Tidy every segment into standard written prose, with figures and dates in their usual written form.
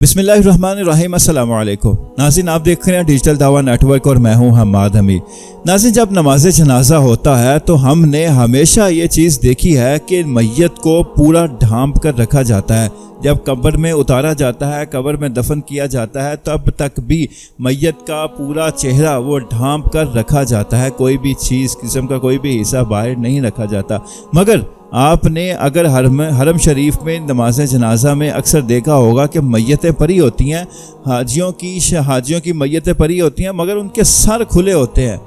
बिस्मिल्लाहिर्रहमानिर्रहीम। अस्सलाम वालेकुम नाज़रीन, आप देख रहे हैं डिजिटल दावा नेटवर्क और मैं हूं हम्माद हमीद। नाज़रीन, जब नमाज जनाजा होता है तो हमने हमेशा ये चीज़ देखी है कि मैयत को पूरा ढांप कर रखा जाता है। जब कब्र में उतारा जाता है, कब्र में दफन किया जाता है, तब तक भी मैयत का पूरा चेहरा वो ढांप कर रखा जाता है। कोई भी चीज़ किस्म का कोई भी हिस्सा बाहर नहीं रखा जाता। मगर आपने अगर हरम शरीफ में नमाज जनाजा में अक्सर देखा होगा कि मैयतें परी होती हैं, हाजियों की मैयतें परी होती हैं, मगर उनके सर खुले होते हैं।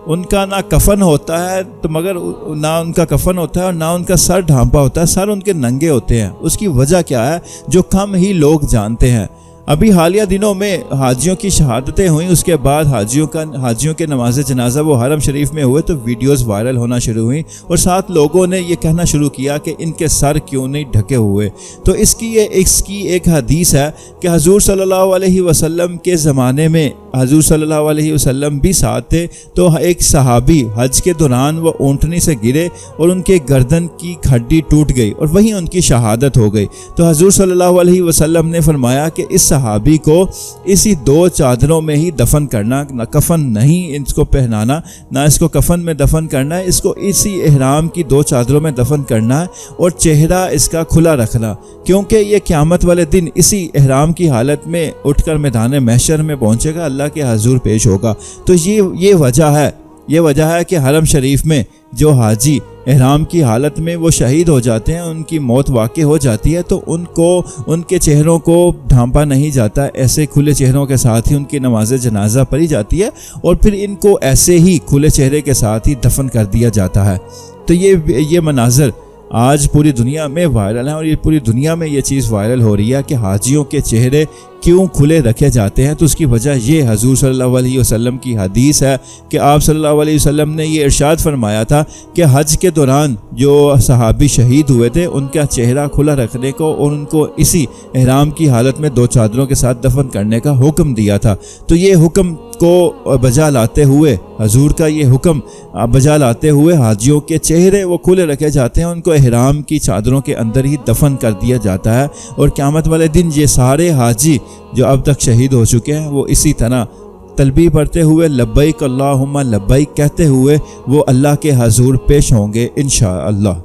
उनका ना कफन होता है तो मगर ना उनका कफन होता है और ना उनका सर ढांपा होता है, सर उनके नंगे होते हैं। उसकी वजह क्या है जो कम ही लोग जानते हैं। अभी हालिया दिनों में हाजियों की शहादतें हुई, उसके बाद हाजियों के नमाज जनाजा वो हरम शरीफ में हुए तो वीडियोस वायरल होना शुरू हुई और साथ लोगों ने ये कहना शुरू किया कि इनके सर क्यों नहीं ढके हुए। तो इसकी एक हदीस है कि हजूर सल्लल्लाहु अलैहि वसल्लम के ज़माने में हजूर सल्लल्लाहु अलैहि वसल्लम भी साथ थे। तो एक सहाबी हज के दौरान वो ऊँटनी से गिरे और उनके गर्दन की हड्डी टूट गई और वहीं उनकी शहादत हो गई। तो हजूर सल्लल्लाहु अलैहि वसल्लम ने फरमाया कि इस सहाबी को इसी दो चादरों में ही दफन करना, ना कफन नहीं इसको पहनाना, ना इसको कफन में दफन करना है, इसको इसी इहराम की दो चादरों में दफन करना है और चेहरा इसका खुला रखना, क्योंकि ये क़यामत वाले दिन इसी इहराम की हालत में उठकर मैदान महशर में पहुंचेगा, अल्लाह के हजूर पेश होगा। तो ये वजह है कि हरम शरीफ में जो हाजी इहराम की हालत में वो शहीद हो जाते हैं, उनकी मौत वाक़ई हो जाती है, तो उनके चेहरों को ढांपा नहीं जाता। ऐसे खुले चेहरों के साथ ही उनकी नमाज जनाजा पढ़ी जाती है और फिर इनको ऐसे ही खुले चेहरे के साथ ही दफन कर दिया जाता है। तो ये मनाज़र आज पूरी दुनिया में वायरल है और ये पूरी दुनिया में ये चीज़ वायरल हो रही है कि हाजियों के चेहरे क्यों खुले रखे जाते हैं। तो उसकी वजह ये हजूर सल्लल्लाहु अलैहि वसल्लम की हदीस है कि आप सल्लल्लाहु अलैहि वसल्लम ने ये इरशाद फरमाया था कि हज के दौरान जो सहाबी शहीद हुए थे उनका चेहरा खुला रखने को और उनको इसी इहराम की हालत में दो चादरों के साथ दफन करने का हुक्म दिया था। तो ये हुक्म को बजा लाते हुए, हजूर का ये हुक्म बजा लाते हुए हाजियों के चेहरे वो खुले रखे जाते हैं, उनको इहराम की चादरों के अंदर ही दफन कर दिया जाता है। और क़यामत वाले दिन ये सारे हाजी जो अब तक शहीद हो चुके हैं वो इसी तरह तलबी पढ़ते हुए लब्बैक अल्लाहुम्मा लब्बैक कहते हुए वो अल्लाह के हजूर पेश होंगे इंशाअल्लाह।